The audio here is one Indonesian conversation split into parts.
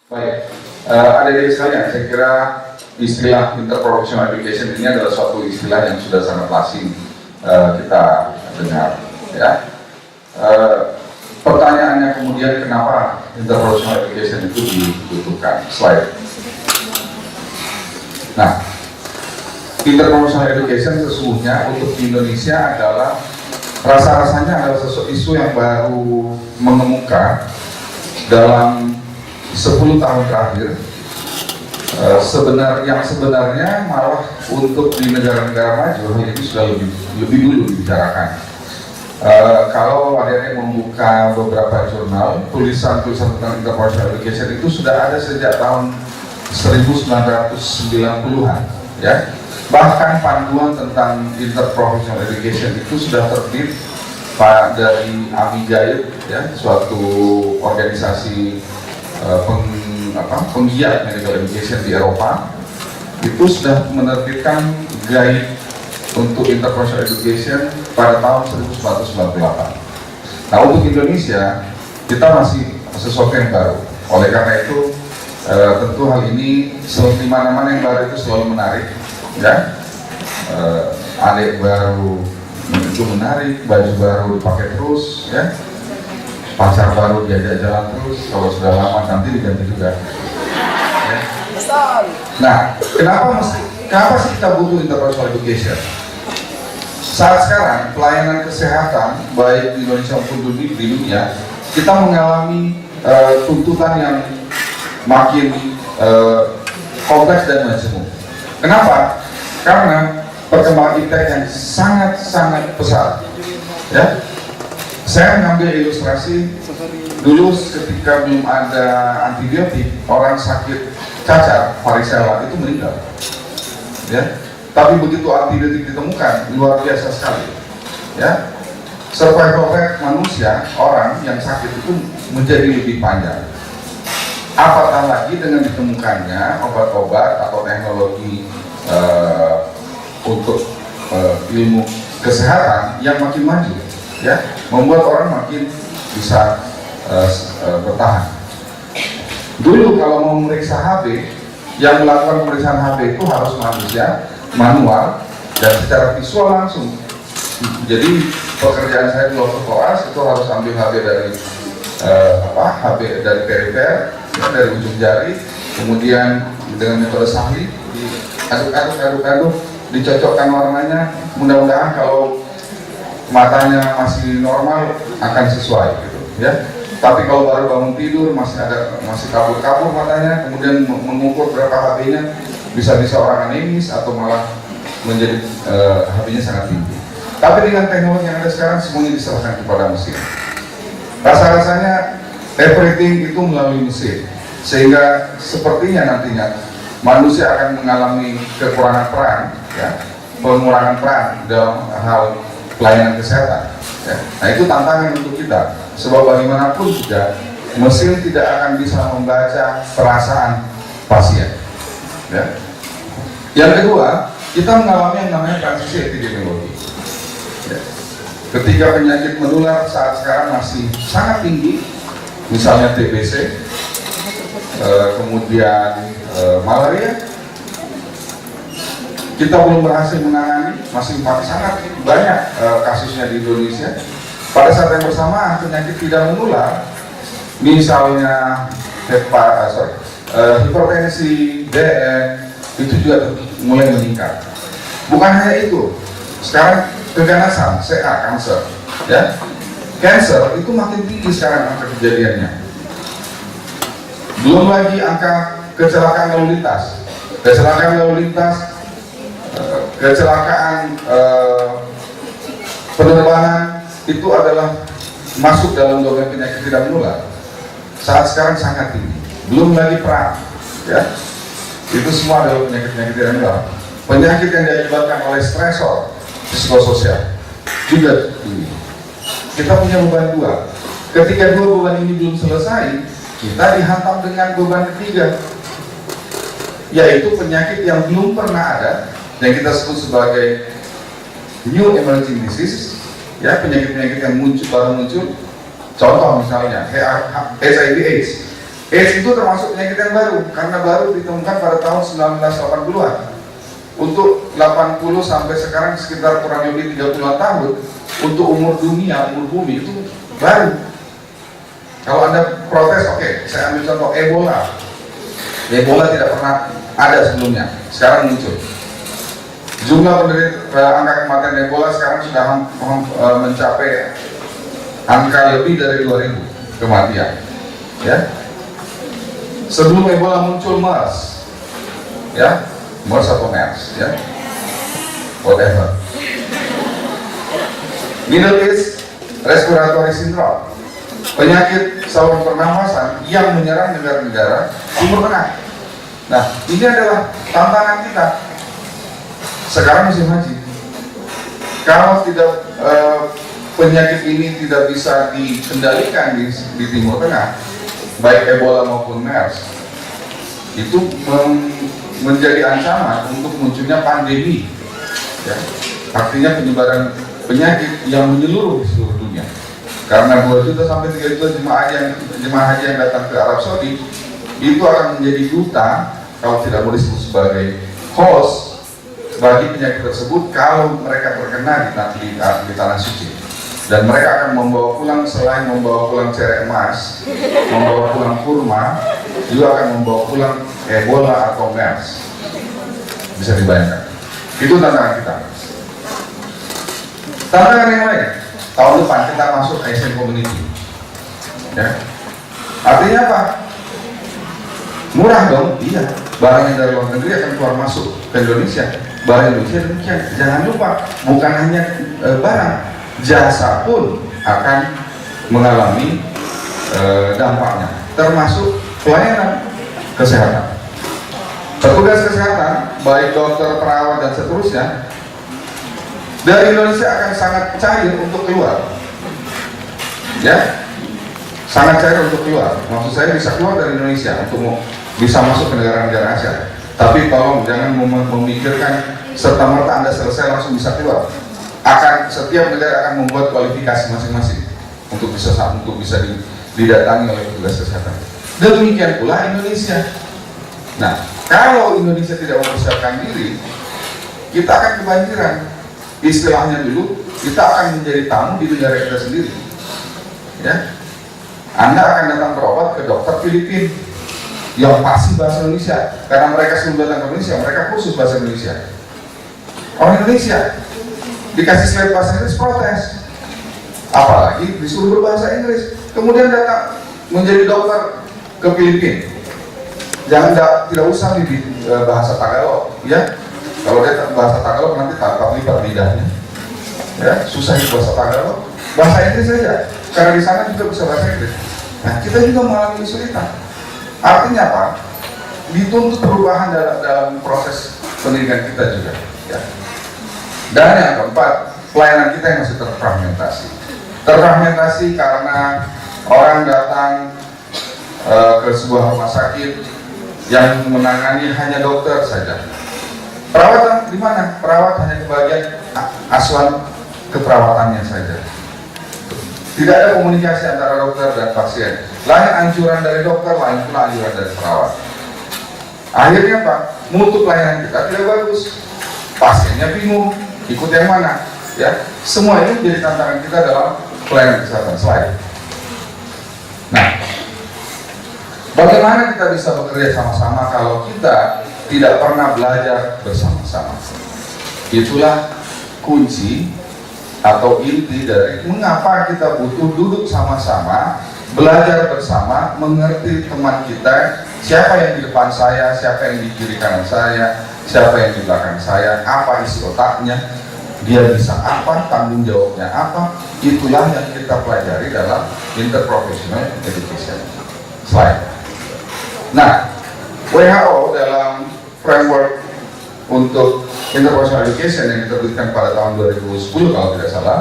Baik, adik-adik sekalian, saya kira istilah interprofessional education ini adalah suatu istilah yang sudah sangat lazim kita dengar. Ya. Pertanyaannya kemudian kenapa interprofessional education itu dibutuhkan? Slide. Nah, interprofessional education sesungguhnya untuk di Indonesia adalah rasa-rasanya adalah sesuatu isu yang baru mengemuka dalam 10 tahun terakhir. Sebenarnya malah untuk di negara-negara maju ini sudah lebih dulu dibicarakan. Kalau adik-adik membuka beberapa jurnal, tulisan-tulisan tentang interprofessional education itu sudah ada sejak tahun 1990-an, ya. Bahkan panduan tentang interprofessional education itu sudah terbit dari AMIGAID, ya, suatu organisasi penggiat medical education di Eropa. Itu sudah menerbitkan guide untuk interprofessional education pada tahun 1998. Nah, untuk Indonesia kita masih sesuatu yang baru. Oleh karena itu tentu hal ini di mana-mana yang baru itu selalu menarik, ya. Adik baru itu menarik, baju baru dipakai terus, ya. Pacar baru diajak jalan terus, kalau sudah lama nanti diganti juga. Ya. Nah, kenapa sih kita butuh interprofessional education? Saat sekarang pelayanan kesehatan baik di Indonesia maupun di dunia, kita mengalami tuntutan yang makin kompleks dan majemuk. Kenapa? Karena perkembangan iptek yang sangat pesat. Ya. Saya mengambil ilustrasi dulu ketika belum ada antibiotik, orang sakit cacar, varicella itu meninggal. Ya. Tapi begitu antibiotik ditemukan, luar biasa sekali. Ya. Survival rate manusia, orang yang sakit itu menjadi lebih panjang. Apatah lagi dengan ditemukannya obat-obat atau teknologi untuk ilmu kesehatan yang makin maju, ya, membuat orang makin bisa bertahan. Dulu kalau mau memeriksa HB, yang melakukan pemeriksaan HB itu harus manusia, manual, dan secara visual langsung. Jadi pekerjaan saya di waktu koas itu harus ambil HB dari HB dari perifer, ya, dari ujung jari, kemudian dengan metode sahli diaduk-aduk, dicocokkan warnanya. Mudah-mudahan kalau matanya masih normal akan sesuai, gitu, ya. Tapi kalau baru bangun tidur masih kabur-kabur matanya, kemudian mengukur berapa HB-nya, bisa-bisa orang anemis atau malah menjadi HB-nya sangat tinggi. Tapi dengan teknologi yang ada sekarang semuanya diserahkan kepada mesin. Rasa-rasanya everything itu melalui mesin, sehingga sepertinya nantinya manusia akan mengalami kekurangan peran, ya, pengurangan peran dalam hal pelayanan kesehatan. Ya. Nah, itu tantangan untuk kita, sebab bagaimanapun juga mesin tidak akan bisa membaca perasaan pasien. Ya. Yang kedua, kita mengalami yang namanya transisi epidemiologi. Ya. Ketika penyakit menular saat sekarang masih sangat tinggi, misalnya TBC, kemudian malaria, kita belum berhasil menangani, masih sangat banyak kasusnya di Indonesia. Pada saat yang bersamaan penyakit tidak menular, misalnya hipertensi, DM, itu juga mulai meningkat. Bukan hanya itu, sekarang keganasan, CA, kanker, ya, cancer itu makin tinggi sekarang angka kejadiannya. Belum lagi angka kecelakaan lalu lintas, kecelakaan penerbangan itu adalah masuk dalam domain penyakit tidak menular. Saat sekarang sangat tinggi. Belum lagi perang, ya, itu semua adalah penyakit-penyakit tidak menular. Penyakit yang diakibatkan oleh stresor psikososial juga tinggi. Kita punya beban dua. Ketika dua beban ini belum selesai, kita dihantam dengan beban ketiga, yaitu penyakit yang belum pernah ada, yang kita sebut sebagai new emerging disease, ya, penyakit-penyakit yang baru muncul. Contoh misalnya HIV/AIDS, AIDS itu termasuk penyakit yang baru, karena baru ditemukan pada tahun 1980-an. Untuk 80 sampai sekarang sekitar kurang lebih 30 tahun, untuk umur dunia, umur bumi itu baru. Kalau Anda protes, oke, saya ambil contoh Ebola. Ebola tidak pernah ada sebelumnya, sekarang muncul. Jumlah angka kematian Ebola sekarang sudah mencapai angka lebih dari 2.000 kematian. Ya. Sebelum Ebola muncul MERS, ya, MERS atau MERS, ya, whatever. Middle East Respiratory Syndrome, penyakit saluran pernafasan yang menyerang negara-negara Timur Tengah. Nah, ini adalah tantangan kita. Sekarang musim haji. Kalau tidak penyakit ini tidak bisa dikendalikan di Timur Tengah, baik Ebola maupun MERS, itu menjadi ancaman untuk munculnya pandemi. Ya. Artinya penyebaran penyakit yang menyeluruh di seluruh dunia. Karena 2 juta sampai 3 juta jemaah haji yang datang ke Arab Saudi itu akan menjadi duta, kalau tidak boleh disebut sebagai host bagi penyakit tersebut kalau mereka terkena di tanah suci. Dan mereka akan membawa pulang, selain membawa pulang cerek emas, membawa pulang kurma, juga akan membawa pulang Ebola atau MERS. Bisa dibayangkan. Itu tantangan kita. Tantangan yang lain, tahun depan kita masuk Asian Community. Ya. Artinya apa? Murah dong? Iya. Barang yang dari luar negeri akan keluar masuk ke Indonesia. Barang Indonesia demikian. Jangan lupa, bukan hanya barang, jasa pun akan mengalami dampaknya, termasuk pelayanan kesehatan. Petugas kesehatan, baik dokter, perawat, dan seterusnya, dari Indonesia akan sangat cair untuk keluar. Ya, sangat cair untuk keluar. Maksud saya bisa keluar dari Indonesia untuk bisa masuk ke negara-negara Asia. Tapi tolong jangan memikirkan serta-merta Anda selesai langsung bisa keluar. Setiap negara akan membuat kualifikasi masing-masing untuk bisa didatangi oleh petugas kesehatan. Dan demikian pula Indonesia. Nah, kalau Indonesia tidak mempersiapkan diri, kita akan kebanjiran. Istilahnya dulu, kita akan menjadi tamu di negara kita sendiri. Ya, Anda akan datang berobat ke dokter Filipina yang pasti bahasa Indonesia, karena mereka sebelum datang ke Indonesia, mereka kursus bahasa Indonesia. Orang Indonesia dikasih slide bahasa Inggris protes, apalagi disuruh berbahasa Inggris, kemudian datang menjadi dokter ke Filipina. Tidak usah di bahasa Tagalog, ya. Kalau dia bahasa Tagalog nanti tampak lipat lidahnya, ya, susah di bahasa Tagalog, bahasa Inggris saja, karena di sana juga bisa bahasa Inggris. Nah, kita juga mengalami kesulitan. Artinya apa? Dituntut perubahan dalam proses pendidikan kita juga, ya. Dan yang keempat, pelayanan kita yang masih terfragmentasi. Terfragmentasi karena orang datang ke sebuah rumah sakit yang menangani hanya dokter saja. Perawatan di mana? Perawat hanya kebagian asuhan keperawatannya saja. Tidak ada komunikasi antara dokter dan pasien. Lain anjuran dari dokter, lain pula anjuran dari perawat. Akhirnya apa? Mutu pelayanan kita tidak bagus. Pasiennya bingung, ikut yang mana? Ya, semua ini menjadi tantangan kita dalam pelayanan kesehatan. Slide. Nah, bagaimana kita bisa bekerja sama-sama kalau kita tidak pernah belajar bersama-sama? Itulah kunci atau inti dari mengapa kita butuh duduk sama-sama, belajar bersama, mengerti teman kita, siapa yang di depan saya, siapa yang di kiri kanan saya, siapa yang di belakang saya, apa isi otaknya, dia bisa apa, tanggung jawabnya apa. Itulah yang kita pelajari dalam interprofessional education. Slide. Nah, WHO dalam framework untuk interprofessional education yang diterbitkan pada tahun 2010 kalau tidak salah,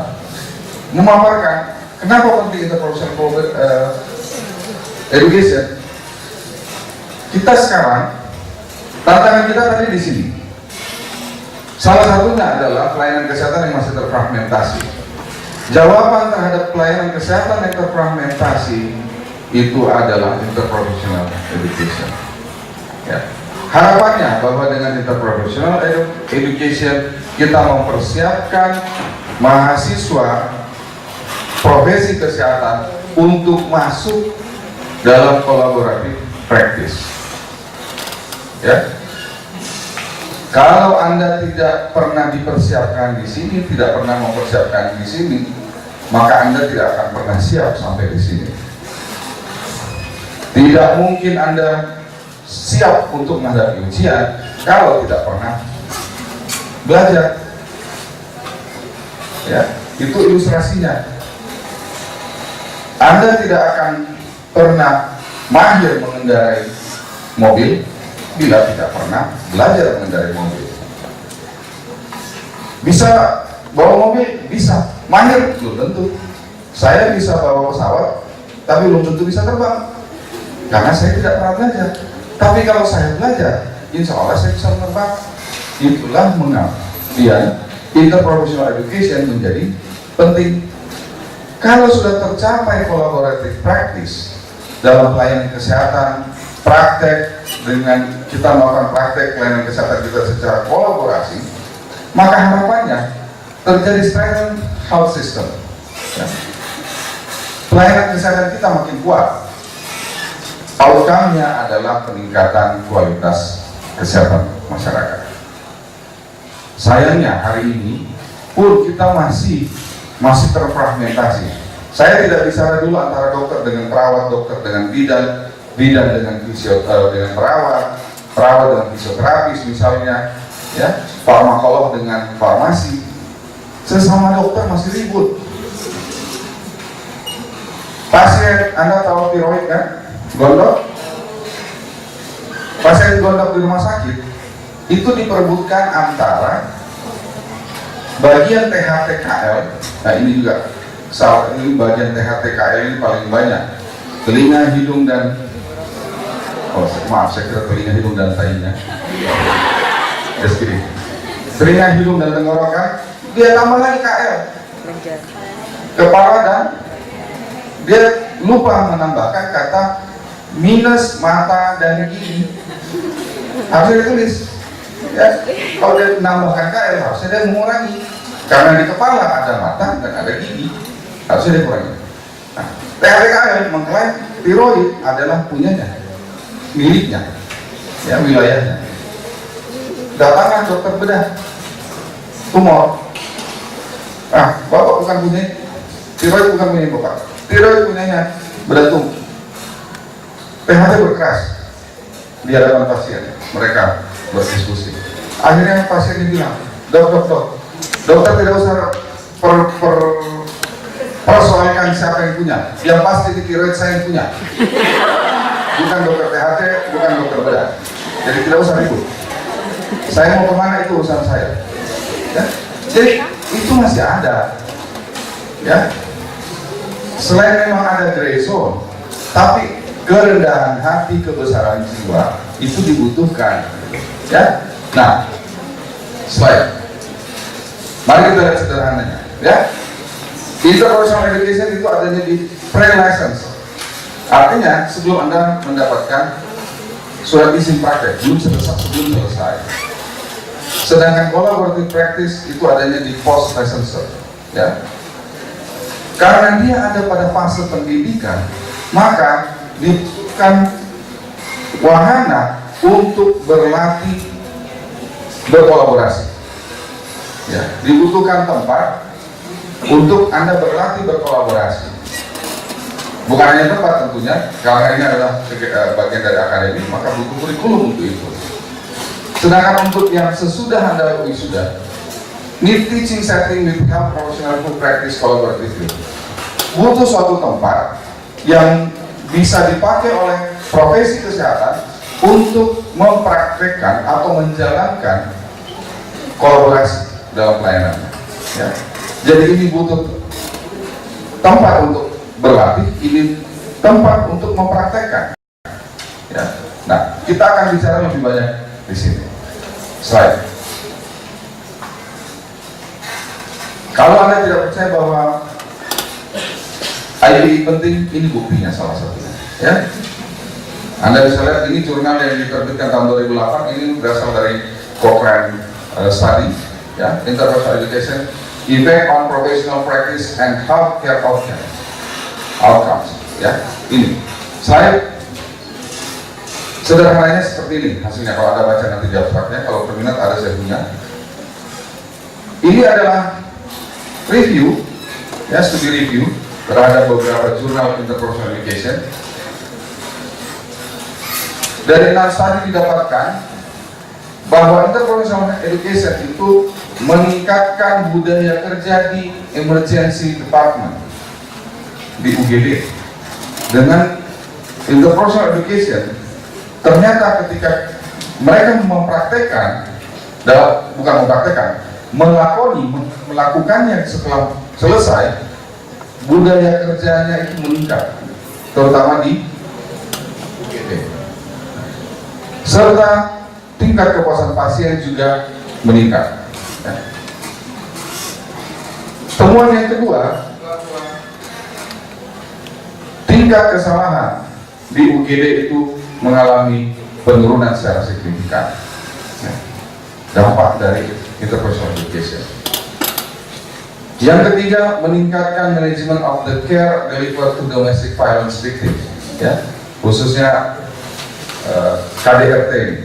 memaparkan kenapa penting interprofessional education. Kita sekarang tantangan kita tadi di sini. Salah satunya adalah pelayanan kesehatan yang masih terfragmentasi. Jawaban terhadap pelayanan kesehatan yang terfragmentasi itu adalah interprofessional education. Ya. Harapannya bahwa dengan interprofessional education kita mempersiapkan mahasiswa profesi kesehatan untuk masuk dalam collaborative practice. Ya. Kalau Anda tidak pernah dipersiapkan di sini, tidak pernah mempersiapkan di sini, maka Anda tidak akan pernah siap sampai di sini. Tidak mungkin Anda siap untuk menghadapi ujian kalau tidak pernah belajar. Ya, itu ilustrasinya. Anda tidak akan pernah mahir mengendarai mobil bila tidak pernah belajar mengendarai mobil. Bisa bawa mobil? Bisa. Mahir? Belum tentu. Saya bisa bawa pesawat, tapi belum tentu bisa terbang, karena saya tidak pernah belajar. Tapi kalau saya belajar, insya Allah saya bisa menerbang. Itulah mengapa interprofessional education menjadi penting. Kalau sudah tercapai collaborative practice dalam pelayanan kesehatan, praktek dengan kita melakukan praktek pelayanan kesehatan kita secara kolaborasi, maka harapannya terjadi strengthened health system. Ya. Pelayanan kesehatan kita makin kuat. Outcome-nya adalah peningkatan kualitas kesehatan masyarakat. Sayangnya hari ini pun kita masih terfragmentasi. Saya tidak bicara dulu antara dokter dengan perawat, dokter dengan bidan dengan dengan perawat dengan fisioterapis misalnya, ya, farmakolog dengan farmasi. Sesama dokter masih ribut. Pasien, Anda tahu tiroid kan? Gondok, pasien gondok di rumah sakit itu diperebutkan antara bagian THTKL. Nah ini juga ini bagian THTKL ini paling banyak, telinga, hidung dan maaf saya kira telinga, hidung dan tahinya. Just kidding. Telinga, hidung dan tenggorokan, dia tambah lagi KL, kepala, dan dia lupa menambahkan kata minus mata dan gigi. Harusnya ditulis, ya. Kalau dia menambahkan KL harusnya dia mengurangi, karena di kepala ada mata dan ada gigi, harusnya dia kurangi. Nah, THTKL mengklaim tiroid adalah punyanya, miliknya, ya, wilayahnya. Datanglah dokter bedah, tumor. Bapak bukan punya tiroid, bukan punya bapak. Tiroid punyanya bedatung. THT berkeras di hadapan pasien, mereka berdiskusi. Akhirnya pasien bilang, dokter tidak usah persoalkan siapa yang punya, yang pasti di tiroid saya yang punya, bukan dokter THT, bukan dokter bedah. Jadi tidak usah ribut, saya mau kemana itu urusan saya, ya? Jadi itu masih ada, ya. Selain memang ada gray zone, tapi kerendahan hati, kebesaran jiwa itu dibutuhkan, ya. Nah, slide. Mari kita lihat sederhananya, ya. Interprofessional education itu adanya di pre-license. Artinya sebelum Anda mendapatkan surat izin praktek, sebelum selesai. Sedangkan collaborative practice itu adanya di post-licensure, ya. Karena dia ada pada fase pendidikan, maka dibutuhkan wahana untuk berlatih berkolaborasi, ya. Dibutuhkan tempat untuk Anda berlatih berkolaborasi. Bukan hanya tempat tentunya, karena ini adalah bagian dari akademik, maka butuh kurikulum untuk itu. Sedangkan untuk yang sesudah Anda wisuda, need teaching setting with health professional who practice collaboratively, butuh suatu tempat yang bisa dipakai oleh profesi kesehatan untuk mempraktekkan atau menjalankan kolaborasi dalam pelayanannya, ya. Jadi ini butuh tempat untuk berlatih, ini tempat untuk mempraktekkan, ya. Nah, kita akan bicara lebih banyak di sini. Slide. Kalau Anda tidak percaya bahwa IPI penting, ini buktinya salah satunya. Ya, Anda bisa lihat ini jurnal yang diterbitkan tahun 2008, ini berasal dari Cochrane Study, ya, Interprofessional Education, Effect on Professional Practice and Healthcare Outcomes. Ya, ini slide sederhananya seperti ini hasilnya. Kalau Anda baca nanti di abstraknya, kalau berminat ada saya punya. Ini adalah review, ya, studi review terhadap beberapa jurnal interprofessional education. Dari 6 studi didapatkan bahwa interprofessional education itu meningkatkan budaya kerja di emergency department di UGD. Dengan interprofessional education, ternyata ketika mereka melakukannya setelah selesai, budaya kerjanya itu meningkat, terutama di UGD. Serta tingkat kepuasan pasien juga meningkat. Temuan yang kedua, tingkat kesalahan di UGD itu mengalami penurunan secara signifikan. Dampak dari interprofessional education. Yang ketiga, meningkatkan management of the care delivered to domestic violence victims, ya, khususnya KDRT ini.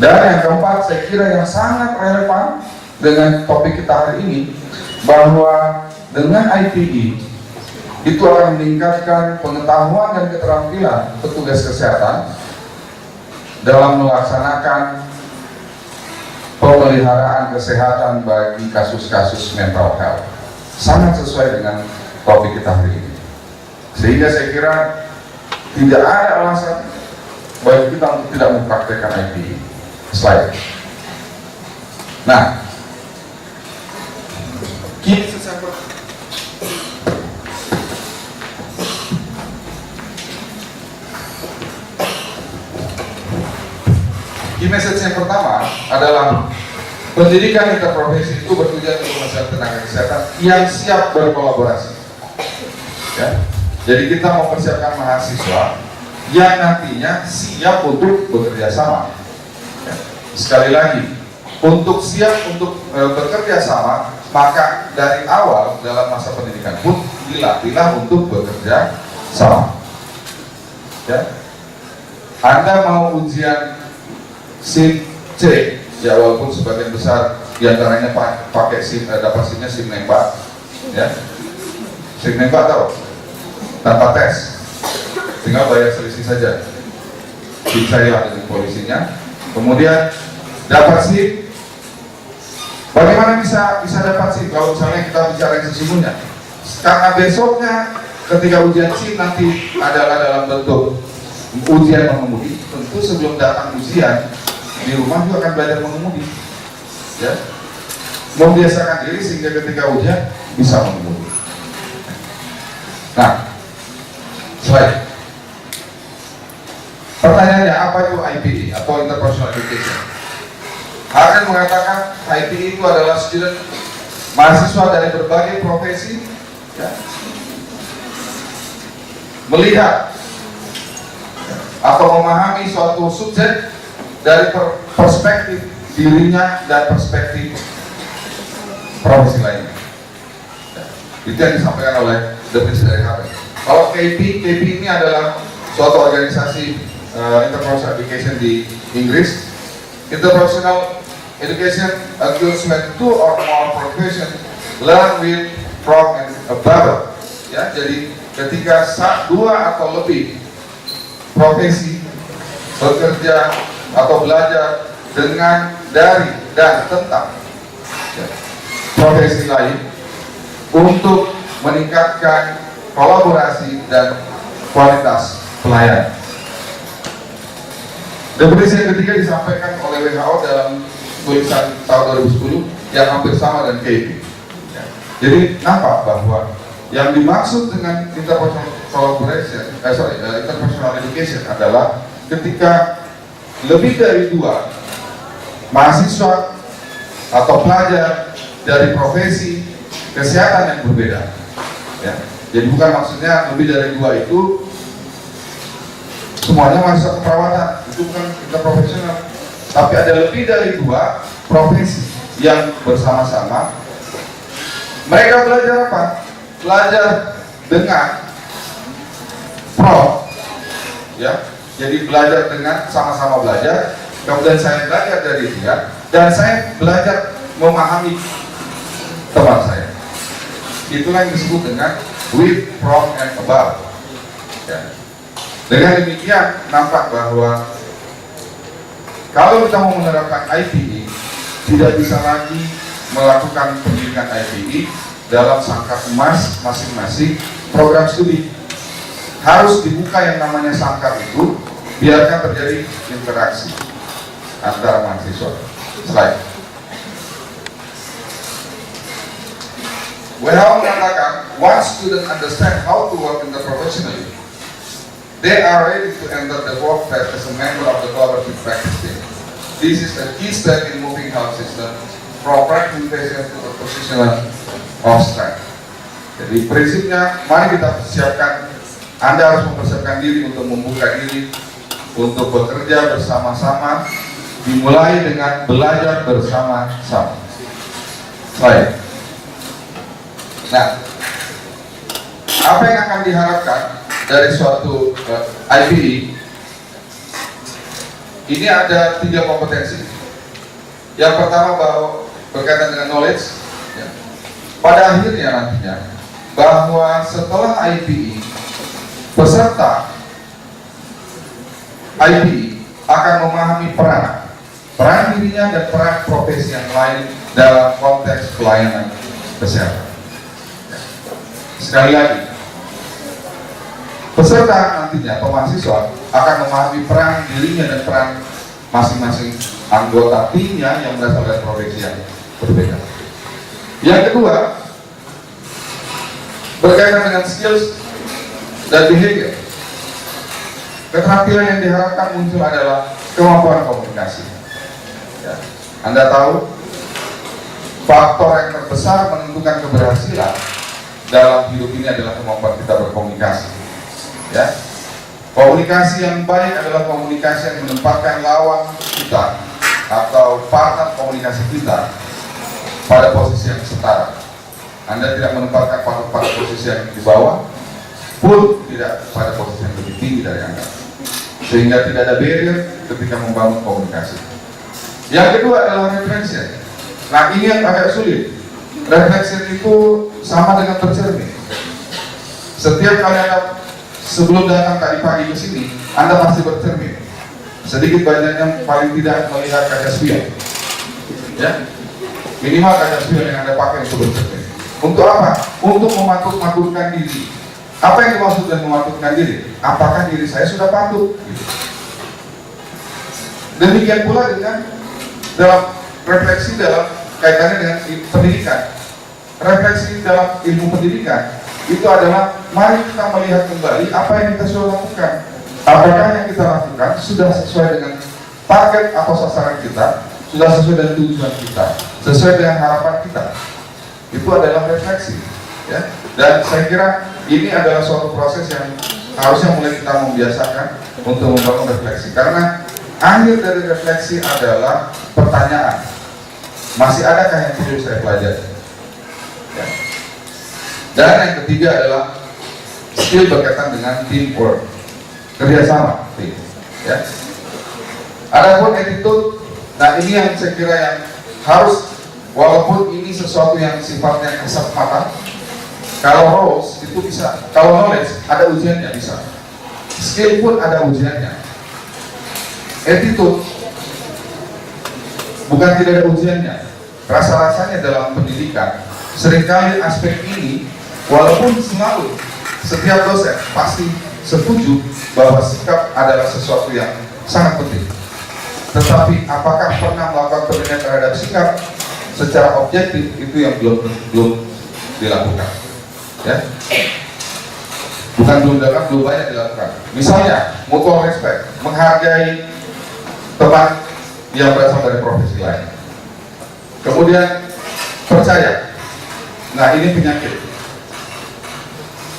Dan yang keempat, saya kira yang sangat relevan dengan topik kita hari ini, bahwa dengan IPE itu akan meningkatkan pengetahuan dan keterampilan petugas kesehatan dalam melaksanakan pemeliharaan kesehatan bagi kasus-kasus mental health. Sangat sesuai dengan topik kita hari ini. Sehingga saya kira tidak ada alasan bagi kita untuk tidak mempraktekkan IPE. Slide. Nah, key message yang pertama adalah pendidikan interprofesi itu bertujuan untuk menghasilkan tenaga kesehatan yang siap berkolaborasi. Ya. Jadi kita mempersiapkan mahasiswa yang nantinya siap untuk bekerja sama. Ya. Sekali lagi, untuk siap untuk bekerja sama, maka dari awal dalam masa pendidikan pun dilatihlah untuk bekerja sama. Ya. Anda mau ujian SIM C, ya, walaupun sebagian besar diantaranya pakai SIM, dapat SIM-nya SIM nembak, ya, SIM nembak tahu, tanpa tes, tinggal bayar selisih saja, SIM saya dengan polisinya, kemudian dapat SIM, bagaimana bisa dapat SIM kalau misalnya kita bicara sesungguhnya, karena besoknya ketika ujian SIM nanti adalah dalam bentuk ujian mengemudi, tentu sebelum datang ujian di rumah juga akan belajar mengemudi, ya, membiasakan diri sehingga ketika ujian bisa mengemudi. Nah, slide. Pertanyaannya, apa itu IPE atau Interprofessional Education? Akan mengatakan IPE itu adalah student, mahasiswa dari berbagai profesi, ya, melihat atau memahami suatu subjek dari perspektif dirinya dan perspektif profesi lainnya. Ya, itu yang disampaikan oleh definisi dari HP. Kalau KP ini adalah suatu organisasi interprofessional education di Inggris. Interprofessional education occurs when two or more professions learn with, from, and above. Ya, jadi ketika dua atau lebih profesi bekerja atau belajar dengan, dari, dan tentang, ya, profesi lain untuk meningkatkan kolaborasi dan kualitas pelayanan. Definisi yang ketiga disampaikan oleh WHO dalam tulisan tahun 2010 yang hampir sama dengan KP. Ya. Jadi nampak bahwa yang dimaksud dengan interprofessional education adalah ketika lebih dari dua mahasiswa atau pelajar dari profesi kesehatan yang berbeda, ya. Jadi bukan maksudnya lebih dari 2 itu semuanya masuk keperawatan, itu bukan interprofesional. Tapi ada lebih dari 2 profesi yang bersama-sama. Mereka belajar apa? Belajar dengan pro, ya. Jadi belajar dengan sama-sama belajar. Kemudian saya belajar dari dia dan saya belajar memahami teman saya. Itulah yang disebut dengan with, from, and above. Ya. Dengan demikian nampak bahwa kalau kita mau menerapkan IPE, tidak bisa lagi melakukan pendidikan IPE dalam sangkar emas masing-masing program studi. Harus dibuka yang namanya sangkar itu, biarkan terjadi interaksi antara mahasiswa. Slide. WHO mengatakan, once students understand how to work in the professionally, they are ready to enter the workplace as a member of the collaborative practice team. This is a key step in moving health system from fragmentation to the position of strength. Jadi prinsipnya, mari kita persiapkan. Anda harus mempersiapkan diri untuk membuka diri, untuk bekerja bersama-sama, dimulai dengan belajar bersama-sama. Baik. Nah, apa yang akan diharapkan dari suatu IPE? Ini ada 3 kompetensi. Yang pertama bahwa berkaitan dengan knowledge. Ya. Pada akhirnya nantinya bahwa setelah IPE, peserta IPE akan memahami peran dirinya dan peran profesi yang lain dalam konteks pelayanan kesehatan. Sekali lagi, peserta nantinya, mahasiswa akan memahami peran dirinya dan peran masing-masing anggota timnya yang berasal dari profesi yang berbeda. Yang kedua, berkaitan dengan skills dan behavior. Keterampilan yang diharapkan muncul adalah kemampuan komunikasi. Ya. Anda tahu, faktor yang terbesar menentukan keberhasilan dalam hidup ini adalah kemampuan kita berkomunikasi. Ya. Komunikasi yang baik adalah komunikasi yang menempatkan lawan kita atau partner komunikasi kita pada posisi yang setara. Anda tidak menempatkan pada posisi yang di bawah, pun tidak pada posisi yang lebih tinggi dari Anda, sehingga tidak ada barrier ketika membangun komunikasi. Yang kedua adalah reflection. Nah, ini yang agak sulit. Reflection itu sama dengan bercermin. Setiap kali Anda sebelum datang tadi pagi ke sini, Anda pasti bercermin. Sedikit banyaknya paling tidak melihat kaca spion. Ya, minimal kaca spion yang Anda pakai untuk bercermin. Untuk apa? Untuk mematut-matutkan diri. Apa yang dimaksud dengan mematutkan diri? Apakah diri saya sudah patut? Demikian pula dengan dalam refleksi dalam kaitannya dengan pendidikan. Refleksi dalam ilmu pendidikan itu adalah mari kita melihat kembali apa yang kita sudah lakukan. Apakah yang kita lakukan sudah sesuai dengan target atau sasaran kita, sudah sesuai dengan tujuan kita, sesuai dengan harapan kita. Itu adalah refleksi. Ya. Dan saya kira ini adalah suatu proses yang harusnya mulai kita membiasakan untuk membangun refleksi, karena akhir dari refleksi adalah pertanyaan, masih adakah yang perlu saya pelajari? Ya. Dan yang ketiga adalah skill berkaitan dengan teamwork, kerjasama tim. Ya. Adapun attitude, nah ini yang saya kira yang harus, walaupun ini sesuatu yang sifatnya kasat mata. Kalau roles itu bisa, kalau knowledge ada ujiannya bisa, skill pun ada ujiannya. Attitude bukan tidak ada ujiannya. Rasa-rasanya dalam pendidikan seringkali aspek ini, walaupun selalu setiap dosen pasti setuju bahwa sikap adalah sesuatu yang sangat penting, tetapi apakah pernah melakukan penilaian terhadap sikap secara objektif, itu yang belum dilakukan. Ya, bukan belum banyak dilakukan. Misalnya mutual respect, menghargai teman yang berasal dari profesi lain. Kemudian percaya. Nah, ini penyakit.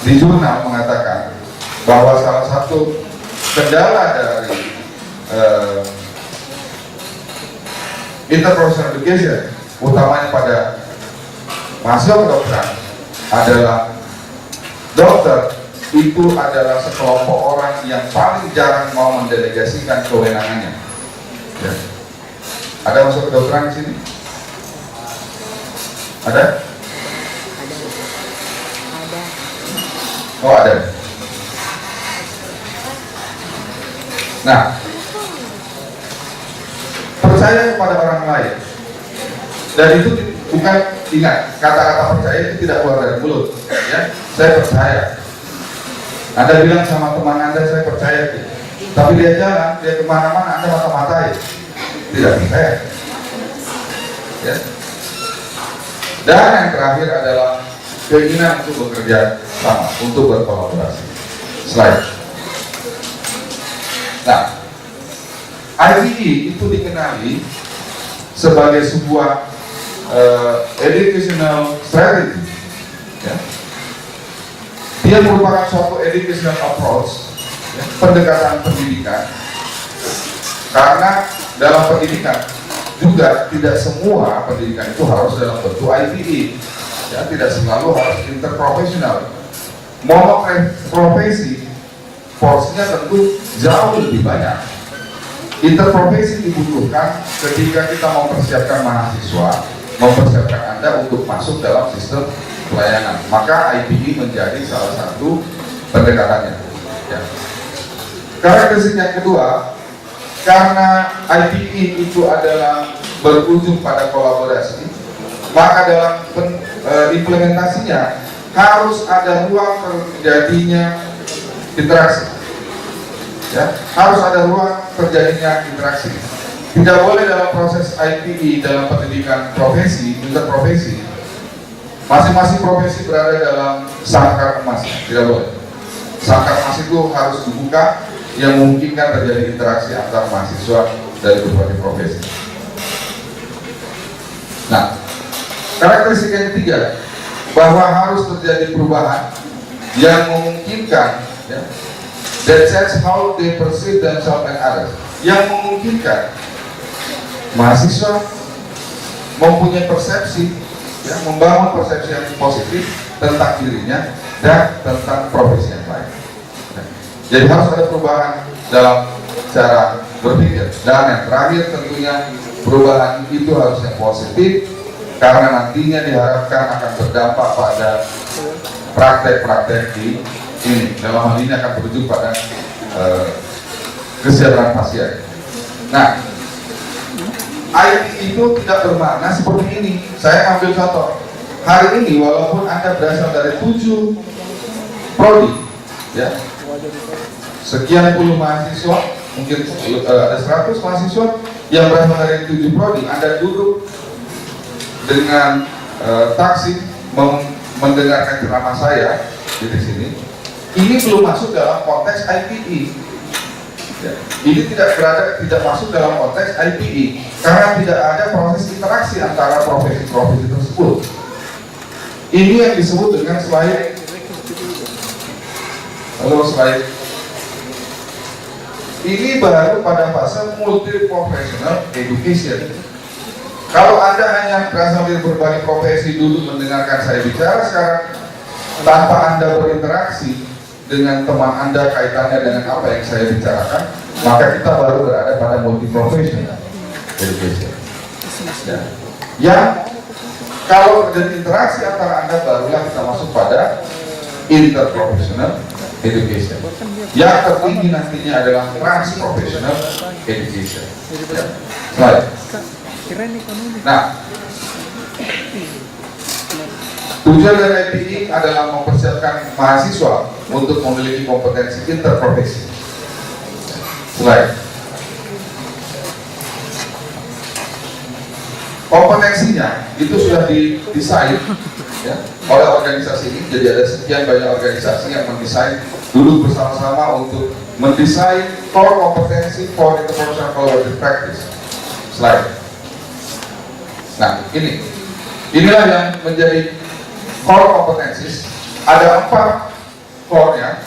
di jurnal mengatakan bahwa salah satu kendala dari interprofessional education, utamanya pada mahasiswa kedokteran, adalah dokter itu adalah sekelompok orang yang paling jarang mau mendelegasikan kewenangannya. Ya. Ada masuk kedokteran di sini? Ada? Oh, ada. Nah, percaya kepada orang lain, dan itu bukan, ingat, kata-kata percaya itu tidak keluar dari mulut, ya. Saya percaya. Anda bilang sama teman Anda, saya percaya, tapi dia jalan, dia kemana-mana, Anda mata-matain, tidak percaya, ya. Dan yang terakhir adalah keinginan untuk bekerja sama, untuk berkolaborasi. Slide. Nah, IPE itu dikenali sebagai sebuah educational strategy, ya. Dia merupakan suatu educational approach, ya, pendekatan pendidikan, karena dalam pendidikan juga tidak semua pendidikan itu harus dalam bentuk IPE, ya, tidak selalu harus interprofesional. Monoprofesi porsinya tentu jauh lebih banyak. Interprofesi dibutuhkan ketika kita mempersiapkan mahasiswa, mempersiapkan Anda untuk masuk dalam sistem pelayanan, maka IPE menjadi salah satu pendekatannya, ya. Karakteristik yang kedua, karena IPE itu adalah berujung pada kolaborasi, maka dalam implementasinya harus ada ruang terjadinya interaksi, ya, harus ada ruang terjadinya interaksi. Tidak boleh dalam proses IPE dalam pendidikan profesi, interprofesi, masing-masing profesi berada dalam sangkar emas, tidak boleh. Sangkar emas itu harus dibuka yang memungkinkan terjadi interaksi antar mahasiswa dari berbagai profesi. Nah, karakteristik yang ketiga, bahwa harus terjadi perubahan yang memungkinkan, ya, that change how they perceive themselves and others, yang memungkinkan mahasiswa mempunyai persepsi, ya, membangun persepsi yang positif tentang dirinya dan tentang profesi yang lain. Jadi harus ada perubahan dalam cara berpikir, dan yang terakhir tentunya perubahan itu harus yang positif, karena nantinya diharapkan akan berdampak pada praktek-praktek di ini. Dalam hal ini akan berujung pada kesejahteraan pasien. Nah, IT itu tidak bermakna seperti ini. Saya ambil contoh. Hari ini walaupun Anda berasal dari 7 prodi, ya, sekian puluh mahasiswa, mungkin ada 100 mahasiswa yang berasal dari 7 prodi, Anda duduk dengan taksi mendengarkan ceramah saya di sini. Ini belum masuk dalam konteks IPE. Ya, ini tidak masuk dalam konteks IPE karena tidak ada proses interaksi antara profesi-profesi tersebut. Ini yang disebut dengan slide. Halo, slide. Ini baru pada fase multi-professional education. Kalau Anda hanya berasal dari berbagai profesi, duduk mendengarkan saya bicara sekarang tanpa Anda berinteraksi dengan teman Anda kaitannya dengan apa yang saya bicarakan, maka kita baru berada pada multi-professional education. Ya. Yang kalau terjadi interaksi antara Anda, barulah kita masuk pada interprofessional education. Yang tertinggi nantinya adalah transprofessional education. Ya. Slide. Nah, tujuan dari IPE adalah mempersiapkan mahasiswa untuk memiliki kompetensi interprofesi. Slide. Kompetensinya itu sudah didesain, ya, oleh organisasi ini. Jadi ada sekian banyak organisasi yang mendesain, duduk bersama-sama untuk mendesain core kompetensi for interprofessional collaborative practice. Slide. Nah, inilah yang menjadi core competencies. Ada 4 core-nya.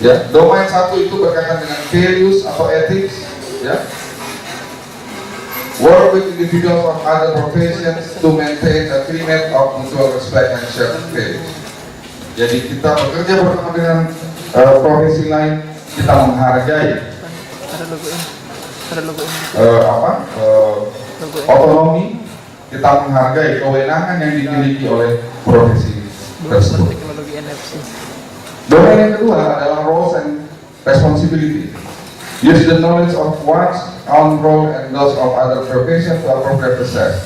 Ya, domain 1 itu berkaitan dengan values atau ethics, ya. Work with individuals of other professions to maintain a climate of mutual respect and shared values. Jadi kita bekerja bersama dengan profesi lain, kita menghargai otonomi, kita menghargai kewenangan yang dimiliki oleh profesi tersebut. Domain yang kedua adalah roles and responsibility. Use the knowledge of one's own role and those of other professions to appropriate process.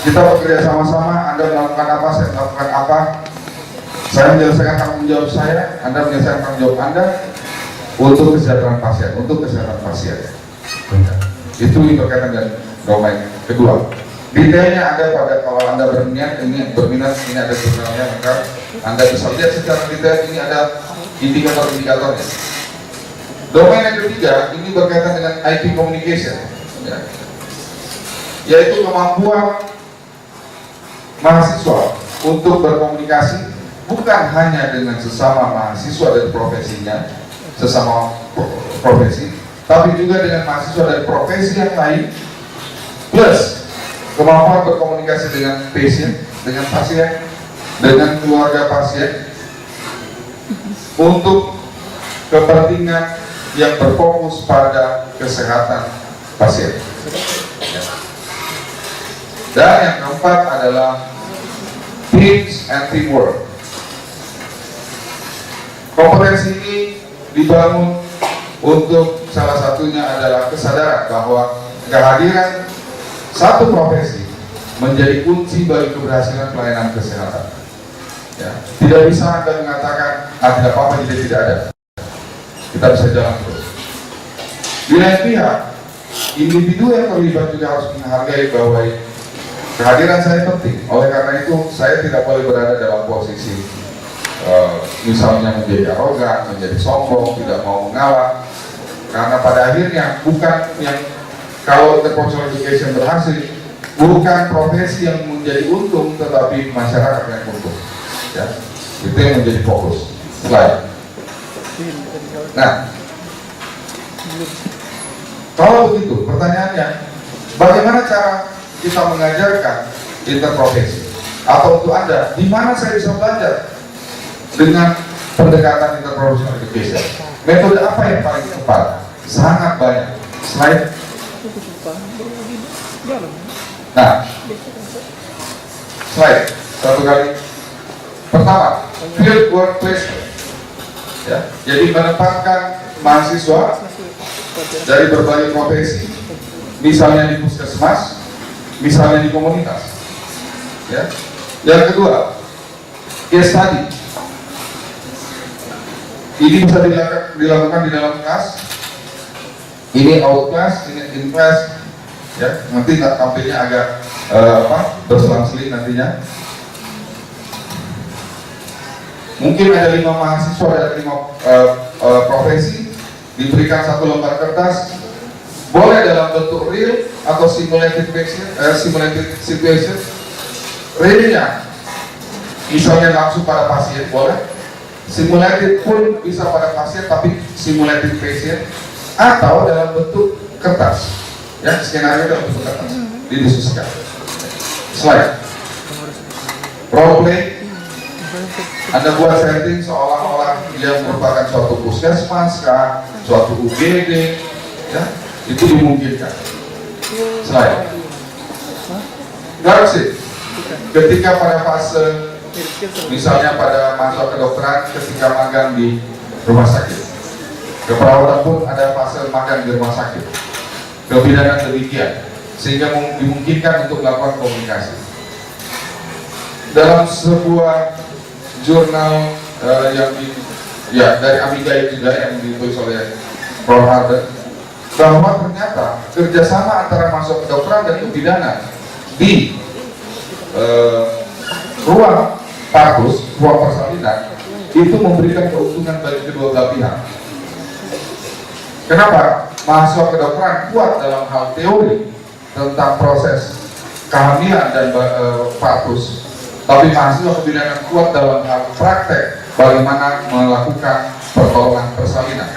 Kita bekerja sama-sama, Anda melakukan apa, saya melakukan apa. Saya menyelesaikan tanggung jawab saya, Anda menyelesaikan tanggung jawab Anda untuk kesejahteraan pasien, Itu berkaitan dengan domain kedua. Detailnya ada pada, kalau Anda berminat, ini ada jurnalnya, maka Anda bisa lihat secara detail, ini ada indikator-indikatornya. Domain yang ketiga, ini berkaitan dengan IP communication, ya, yaitu kemampuan mahasiswa untuk berkomunikasi bukan hanya dengan sesama mahasiswa dari profesinya, sesama profesi, tapi juga dengan mahasiswa dari profesi yang lain, plus kemampuan berkomunikasi dengan pasien, dengan keluarga pasien, untuk kepentingan yang berfokus pada kesehatan pasien. Dan yang keempat adalah teams and teamwork. Kompetensi ini dibangun untuk salah satunya adalah kesadaran bahwa kehadiran satu profesi menjadi kunci bagi keberhasilan pelayanan kesehatan. Ya, tidak bisa Anda mengatakan tidak apa-apa, jadi tidak ada. Kita bisa jalan terus. Di lain pihak, individu yang terlibat juga harus menghargai bahwa kehadiran saya penting. Oleh karena itu, saya tidak boleh berada dalam posisi misalnya menjadi arogan, menjadi sombong, tidak mau mengalah. Karena pada akhirnya bukan yang, kalau interprofessional education berhasil, bukan profesi yang menjadi untung, tetapi masyarakat yang untung. Ya, itu yang menjadi fokus. Slide. Nah, kalau begitu, pertanyaannya, bagaimana cara kita mengajarkan interprofesi? Atau untuk Anda, di mana saya bisa belajar dengan pendekatan interprofessional education? Metode apa yang paling tepat? Sangat banyak. Slide. Nah, slide satu kali. Pertama, field work placement. Ya, jadi menempatkan mahasiswa dari berbagai profesi, misalnya di puskesmas, misalnya di komunitas. Ya. Yang kedua, case study. Ini bisa dilakukan di dalam kelas. Ini out class, ini in class. Ya, nanti tampilnya agak berselang-seling nantinya. Mungkin ada 5 mahasiswa dari 5 profesi, diberikan 1 lembar kertas, boleh dalam bentuk real atau simulated situation. Realnya, misalnya langsung pada pasien boleh, simulated pun bisa pada pasien, tapi simulated patient, atau dalam bentuk kertas. Ya, skenario dalam bentuk kertas, didiskusikan. Slide. Role play. Anda buat setting seolah-olah dia merupakan suatu puskesmas, suatu UGD, ya, itu dimungkinkan. Slide. Garasi. Ketika pada fase, misalnya pada masa kedokteran, ketika magang di rumah sakit, keperawatan pun ada fase magang di rumah sakit. Kebidanan demikian, sehingga dimungkinkan untuk melakukan komunikasi. Dalam sebuah jurnal dari Amiga juga yang ditulis oleh Prof. Harden, bahwa ternyata kerjasama antara mahasiswa kedokteran dan kebidanan di ruang partus, ruang persalinan, itu memberikan keuntungan bagi kedua belah pihak. Kenapa? Mahasiswa kedokteran kuat dalam hal teori tentang proses kehamilan dan partus, tapi mahasiswa kebidanan kuat dalam hal praktek bagaimana melakukan pertolongan persalinan.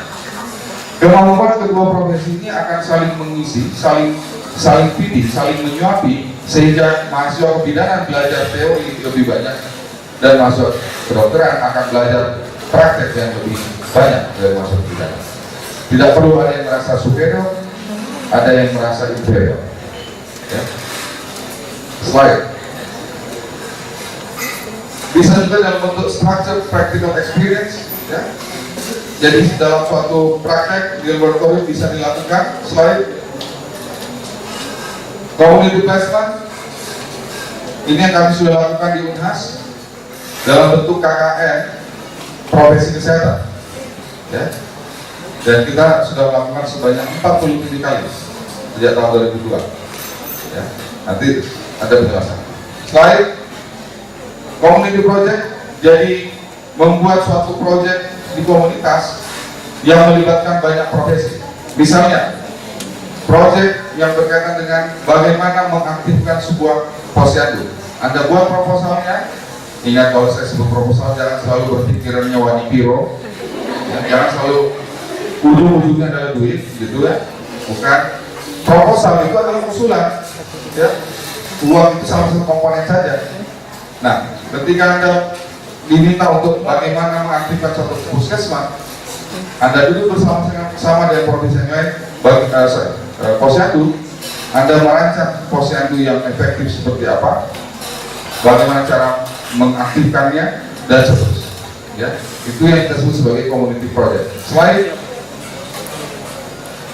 Kemampuan kedua profesi ini akan saling mengisi, saling feeding, saling menyuapi, sehingga mahasiswa kebidanan belajar teori lebih banyak dan mahasiswa kedokteran akan belajar praktek yang lebih banyak dari mahasiswa kebidanan. Tidak perlu ada yang merasa superior, ada yang merasa inferior. Ya. Slide. Bisa juga dalam bentuk structured practical experience, ya. Jadi dalam suatu praktek di laboratorium bisa dilakukan. Slide. Community placement, ini yang kami sudah lakukan di Unhas dalam bentuk KKN profesi kesehatan, ya. Dan kita sudah melakukan sebanyak 47 kali sejak tahun 2002. Ya. Nanti ada penjelasan. Slide. Community project, jadi membuat suatu project di komunitas yang melibatkan banyak profesi. Misalnya, project yang berkaitan dengan bagaimana mengaktifkan sebuah posyandu. Anda buat proposalnya, ingat kalau saya sebut proposal jangan selalu berpikirannya wani piro, ya, jangan selalu ujung-ujungnya adalah duit, gitu ya. Bukan. Proposal itu adalah usulan, ya. Uang itu salah satu komponen saja. Nah, ketika Anda diminta untuk bagaimana mengaktifkan suatu puskesmas, Anda duduk bersama dengan profesi yang lain, posyandu, Anda merancang posyandu yang efektif seperti apa, bagaimana cara mengaktifkannya, dan seterusnya. Ya, itu yang kita sebut sebagai community project. Slide.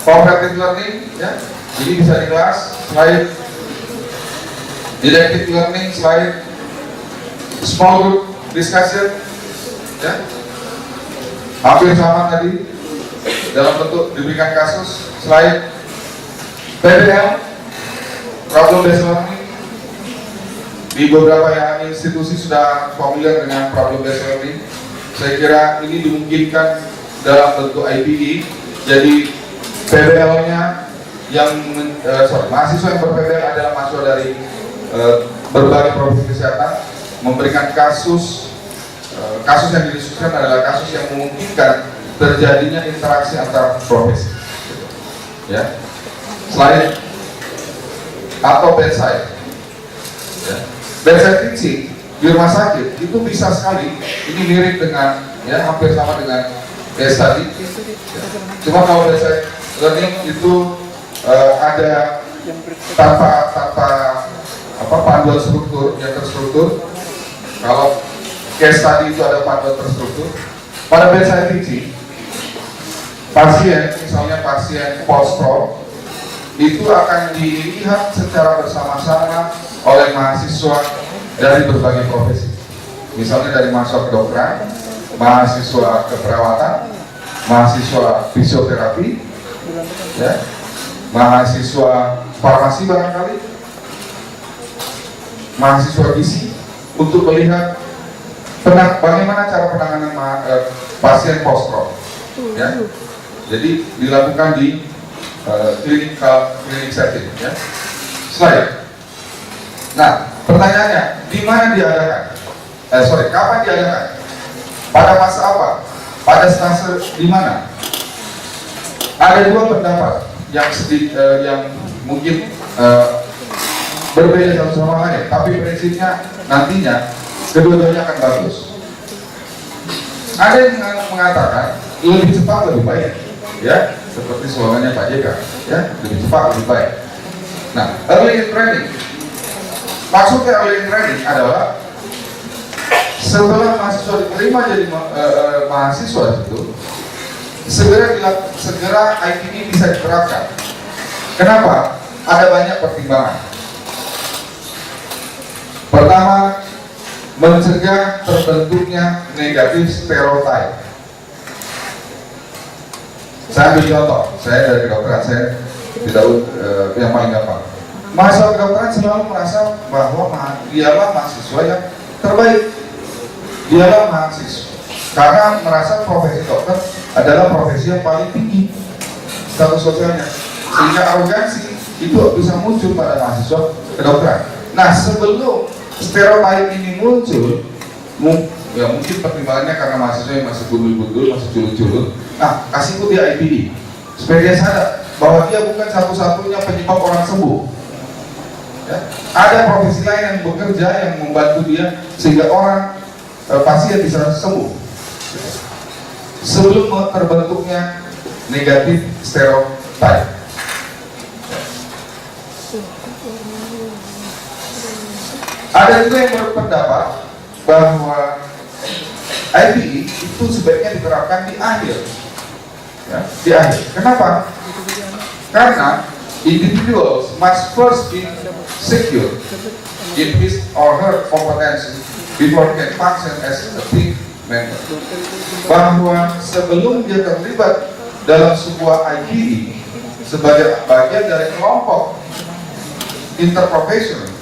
Cooperative learning, ya, ini bisa di kelas. Slide. Directed learning, slide. Small group discussion, ya, hampir sama tadi dalam bentuk diberikan kasus. Slide. PBL, problem based learning, di beberapa yang institusi sudah familiar dengan problem based learning. Saya kira ini dimungkinkan dalam bentuk IPE. Jadi PBL-nya yang mahasiswa yang ber-PBL adalah mahasiswa dari berbagai profesi kesehatan, memberikan kasus yang didiskusikan adalah kasus yang memungkinkan terjadinya interaksi antar profesi. Ya. Slide. Atau bedside. Ya. Bedside teaching di rumah sakit itu bisa sekali, ini mirip dengan, ya, hampir sama dengan case study. Ya. Cuma kalau bedside learning itu ada tanpa panduan struktur yang terstruktur. Kalau case study itu ada panduan terstruktur. Pada bedside teaching, pasien, misalnya pasien post-stroke, itu akan dilihat secara bersama-sama oleh mahasiswa dari berbagai profesi. Misalnya dari mahasiswa kedokteran, mahasiswa keperawatan, mahasiswa fisioterapi, ya, mahasiswa farmasi barangkali, mahasiswa gizi, untuk melihat bagaimana cara penanganan pasien post-stroke. Ya. Jadi dilakukan di klinik setting. Ya. Slide. Nah, pertanyaannya, di mana diadakan? Kapan diadakan? Pada masa apa? Pada stase di mana? Ada dua pendapat yang mungkin berbeda satu sama lain, tapi prinsipnya nantinya kedua-duanya akan bagus. Ada yang mengatakan lebih cepat lebih baik, ya, seperti slogannya Pak JK, ya, lebih cepat lebih baik. Nah, early in training, maksudnya early in training adalah setelah mahasiswa diterima jadi mahasiswa itu segera IT ini bisa diterapkan. Kenapa? Ada banyak pertimbangan. Pertama, mencegah terbentuknya negatif stereotype. Saya ambil contoh, saya dari kedokteran, saya tidak yang paling gampang. Mahasiswa kedokteran selalu merasa bahwa dialah mahasiswa yang terbaik, dialah mahasiswa, karena merasa profesi dokter adalah profesi yang paling tinggi status sosialnya, sehingga arogansi itu bisa muncul pada mahasiswa kedokteran. Nah, sebelum stereotip ini muncul, ya mungkin pertimbangannya karena mahasiswa yang masih gundul-gundul, masih culun-culun. Nah, kasih ikut di IPD supaya dia sadar bahwa dia bukan satu-satunya penyebab orang sembuh. Ya. Ada profesi lain yang bekerja yang membantu dia sehingga orang pasien bisa sembuh. Sebelum terbentuknya negatif stereotype. Ada juga yang berpendapat bahwa IPE itu sebaiknya diterapkan di akhir, ya, di akhir. Kenapa? Karena individuals must first be secure in his or her competency before can function as a team member. Bahwa sebelum dia terlibat dalam sebuah IPE sebagai bagian dari kelompok interprofessional,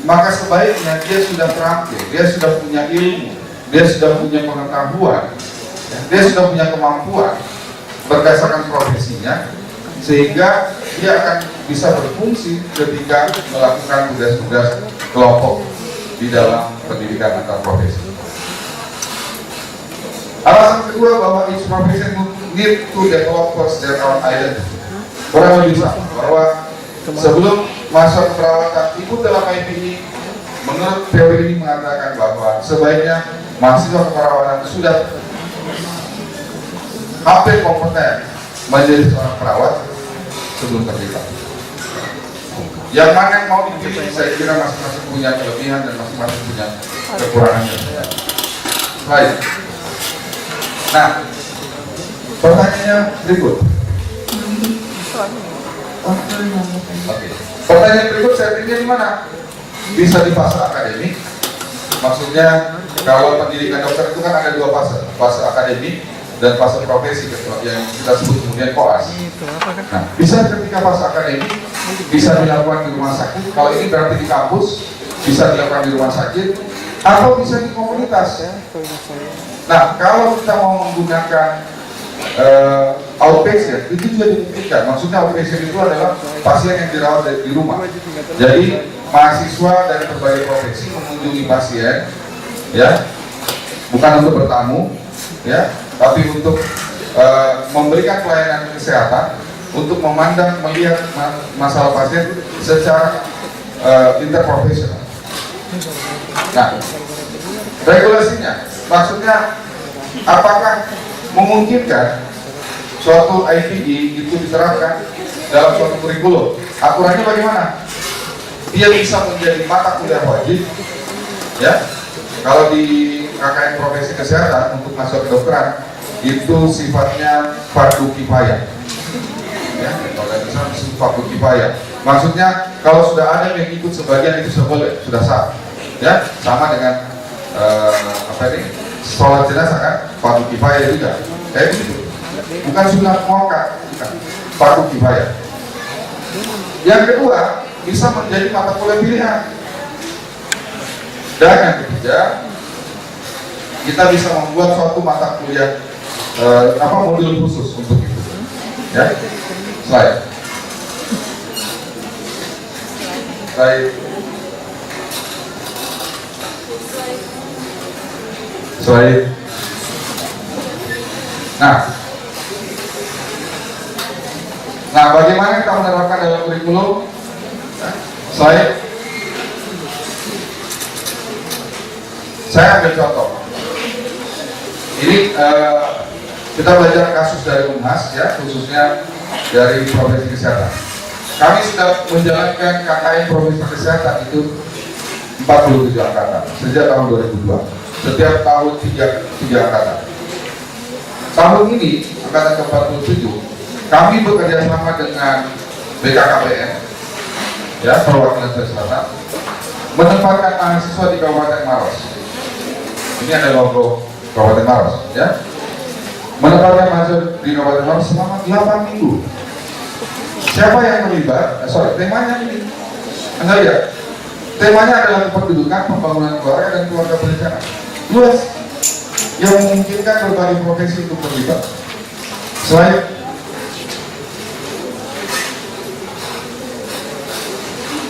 maka sebaiknya dia sudah terampil, dia sudah punya ilmu, dia sudah punya pengetahuan, dia sudah punya kemampuan berdasarkan profesinya, sehingga dia akan bisa berfungsi ketika melakukan tugas-tugas kelompok di dalam pendidikan antar profesi. Alasan kedua bahwa each profession need to develop first their own identity. Orang lebih sama bahwa sebelum masuk keperawatan ikut dalam IPE, menurut teori ini mengatakan bahwa sebaiknya mahasiswa keperawatan sudah hampir kompeten menjadi seorang perawat sebelum terlibat. Yang mana yang mau dipilih, saya kira masing-masing punya kelebihan dan masing-masing punya kekurangannya. Baik. Nah, pertanyaannya berikut. Oke. Pertanyaan berikut saya pikir di mana? Bisa di fase akademik. Maksudnya kalau pendidikan dokter itu kan ada dua fase, fase akademik dan fase profesi yang kita sebut kemudian koas. Nah, bisa ketika fase akademik bisa dilakukan di rumah sakit. Kalau ini berarti di kampus, bisa dilakukan di rumah sakit atau bisa di komunitas. Nah, kalau kita mau menggunakan outpatient itu juga dimungkinkan. Maksudnya outpatient itu adalah pasien yang dirawat di rumah. Jadi mahasiswa dari berbagai profesi mengunjungi pasien, ya, bukan untuk bertamu, ya, tapi untuk memberikan pelayanan kesehatan, untuk memandang, melihat masalah pasien secara interprofesional. Nah, regulasinya, maksudnya apakah memungkinkan suatu IPE itu diterapkan dalam suatu kurikulum? Aturannya bagaimana? Dia bisa menjadi mata kuliah wajib, ya. Kalau di KKN profesi kesehatan untuk masuk kedokteran itu sifatnya fardu kifayah, ya. Kalau bisa disebut fardu kifayah. Maksudnya kalau sudah ada yang ikut sebagian itu sudah boleh, sudah sah, ya. Sama dengan sholat jenazah kan, fardu kifayah juga, kayak begitu. Bukan sunat muakkad, fardu kifayah. Yang kedua, bisa menjadi mata kuliah pilihan. Dan yang ketiga, kita bisa membuat suatu mata kuliah modul khusus untuk itu. Ya, slide. Slide. Nah, bagaimana kita menerapkan dalam kurikulum? Saya ambil contoh. Ini kita belajar kasus dari Unhas, ya, khususnya dari profesi kesehatan. Kami sudah menjalankan KKN profesi kesehatan itu 47 angkatan sejak tahun 2002. Setiap tahun 3 angkatan. Tahun ini angkatan ke-47 kami bekerja sama dengan BKKBN, ya, perwakilan kesehatan, menempatkan mahasiswa di Kabupaten Maros. Ini ada logo Kabupaten Maros, ya. Menempatkan mahasiswa di Kabupaten Maros selama 8 minggu. Siapa yang terlibat? Temanya ini, Anda lihat, temanya adalah kependudukan, pembangunan keluarga dan keluarga berencana. Luas, yang memungkinkan berbagai profesi untuk terlibat. Selain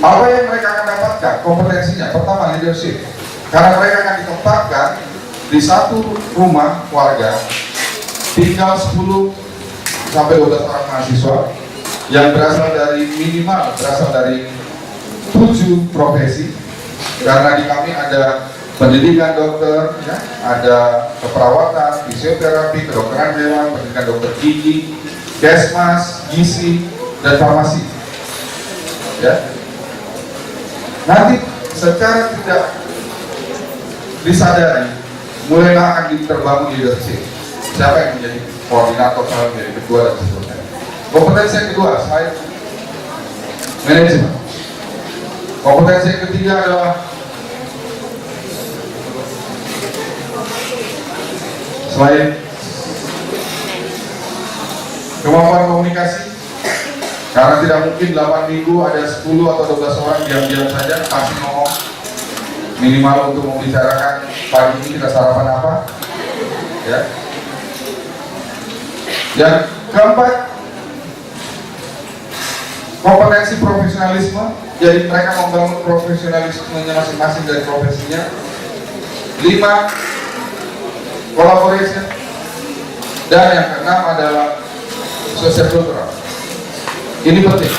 apa yang mereka akan dapatkan, kompetensinya, pertama leadership, karena mereka akan ditempatkan di satu rumah warga tinggal 10 sampai 12 orang mahasiswa yang berasal dari minimal 7 profesi, karena di kami ada pendidikan dokter, ya, ada keperawatan, fisioterapi, kedokteran hewan, pendidikan dokter gigi, kesmas, gizi, dan farmasi. Ya. Nanti secara tidak disadari mulailah akan terbangun leadership. Siapa yang menjadi koordinator, siapa yang menjadi ketua, dan seterusnya. Kompetensi yang kedua, saya manajemen. Kompetensi yang ketiga adalah selain kemampuan komunikasi, karena tidak mungkin 8 minggu ada 10 atau 12 orang diam-diam saja pasti ngomong. Minimal untuk membicarakan pagi ini kita sarapan apa, ya. Yang keempat, kompetensi profesionalisme. Jadi mereka membangun profesionalismenya masing-masing dari profesinya. 5, collaboration. Dan yang keenam adalah social cultural. Ini penting.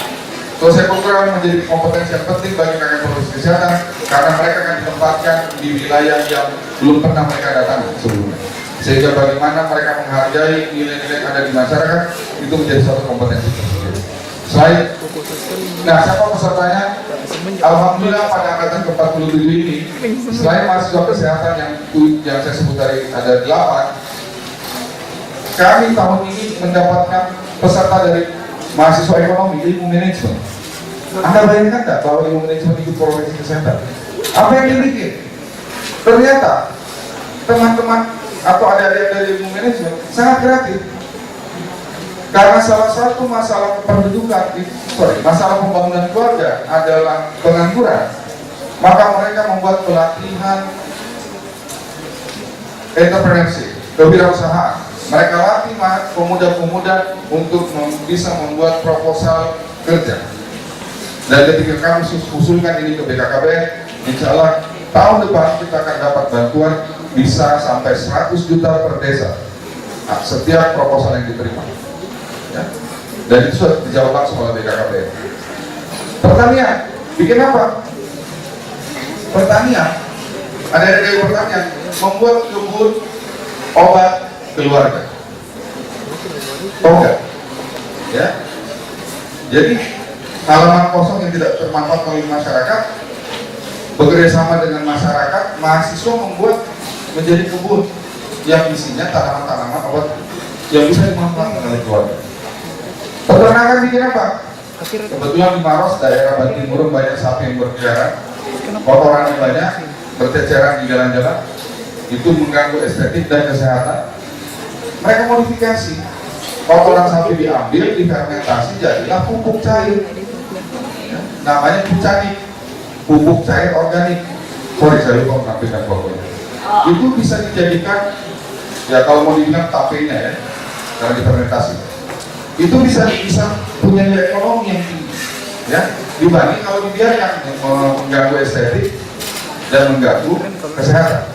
Social cultural menjadi kompetensi yang penting bagi tenaga profesi kesehatan karena mereka akan ditempatkan di wilayah yang belum pernah mereka datangi sebelumnya. Sehingga bagaimana mereka menghargai nilai-nilai yang ada di masyarakat itu menjadi suatu kompetensi tersendiri. Siapa pesertanya? Alhamdulillah pada angkatan ke-47 ini, selain mahasiswa kesehatan yang saya sebut tadi ada 8, kami tahun ini mendapatkan peserta dari mahasiswa ekonomi, ilmu manajemen. Anda bayangkan nggak bahwa ilmu manajemen itu profesi kesehatan? Apa yang dibikin? Ternyata teman-teman atau adik-adik dari ilmu manajemen sangat kreatif. Karena salah satu masalah masalah pembangunan keluarga adalah pengangguran, maka mereka membuat pelatihan entrepreneurship, kewirausahaan. Mereka latih pemuda-pemuda untuk bisa membuat proposal kerja. Dan ketika kami usulkan ini ke BKKBN, insya Allah tahun depan kita akan dapat bantuan bisa sampai 100 juta per desa setiap proposal yang diterima. Ya. Dan itu sudah dijawab langsung oleh BKKBN. Pertanian, bikin apa? Pertanian, ada dari pertanian membuat kebun obat keluarga. Enggak? Ya. Jadi halaman kosong yang tidak termanfaat oleh masyarakat, bekerja sama dengan masyarakat, mahasiswa membuat menjadi kebun yang isinya tanaman-tanaman obat yang bisa dimanfaatkan oleh keluarga. Peternakan bikin apa? Kebetulan di Maros, daerah Bantimurung banyak sapi yang berkeliaran, kotorannya banyak, berceceran di jalan-jalan, itu mengganggu estetik dan kesehatan. Mereka modifikasi, kotoran sapi diambil, difermentasi, jadilah pupuk cair. Ya, namanya pucanik, pupuk cair organik. Sorry, saya lupa menampilkan fotonya. Itu bisa dijadikan, ya kalau mau dibilang tapenya ya, karena difermentasi. Itu bisa punya nilai ekonomi yang tinggi, ya, dibanding kalau dibiarkan mengganggu estetik dan mengganggu kesehatan.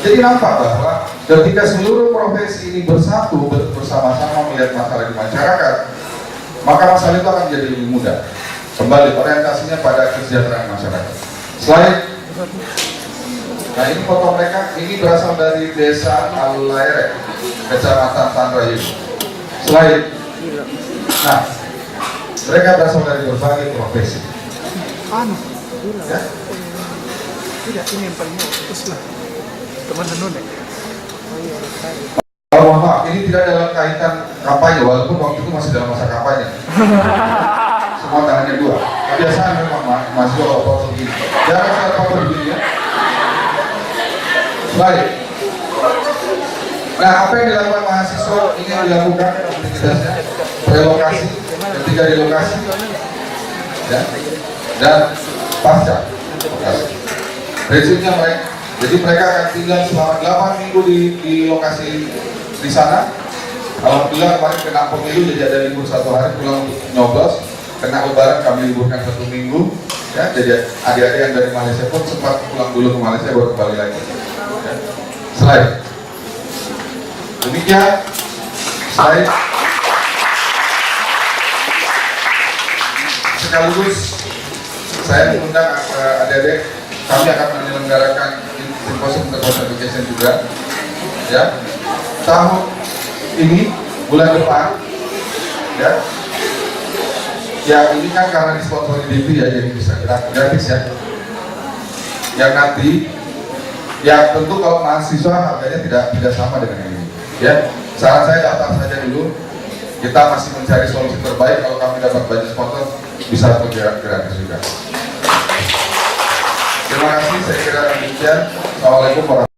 Jadi nampak bahwa ketika seluruh profesi ini bersatu bersama-sama melihat masalah di masyarakat, maka masalah itu akan menjadi lebih mudah. Kembali orientasinya pada kesejahteraan masyarakat. Selain, nah ini foto mereka, ini berasal dari desa Al-Laere, kecamatan Tandrayu. Selain, nah mereka berasal dari berbagai profesi. Ya? Tidak, ini yang paling bagus lah. Teman Hanun ya. Mohon maaf, ini tidak dalam kaitan kampanye, walaupun waktu itu masih dalam masa kampanye. Semua tangannya 2. Kebiasaan memang mahasiswa foto begini. Jangan saya foto begini ya. Baik. Nah, apa yang dilakukan mahasiswa ini yang dilakukan aktivitasnya relokasi, ketika relokasi, ya, dan pasca lokasi. Prinsipnya mereka, jadi mereka akan tinggal selama 8 minggu di lokasi di sana. Alhamdulillah kemarin kena pemilu jadi ada libur 1 hari pulang untuk nyoblos. Kena lebaran kami liburkan 1 minggu. Ya, jadi adik-adik yang dari Malaysia pun sempat pulang dulu ke Malaysia baru kembali lagi. Ya. Slide. Demikian slide. Sekaligus saya mengundang adik-adik, kami akan menyelenggarakan simposium interpersonal education juga, ya, tahun ini bulan depan, ya. Ya ini kan karena disponsori DP ya, jadi bisa gratis ya. Yang nanti, ya tentu kalau mahasiswa harganya tidak sama dengan ini. Ya, saran saya daftar saja dulu. Kita masih mencari solusi terbaik. Kalau kami dapat banyak sponsor, bisa bergerak gratis juga. Terima kasih. Saya kira demikian. Assalamualaikum warahmatullahi wabarakatuh.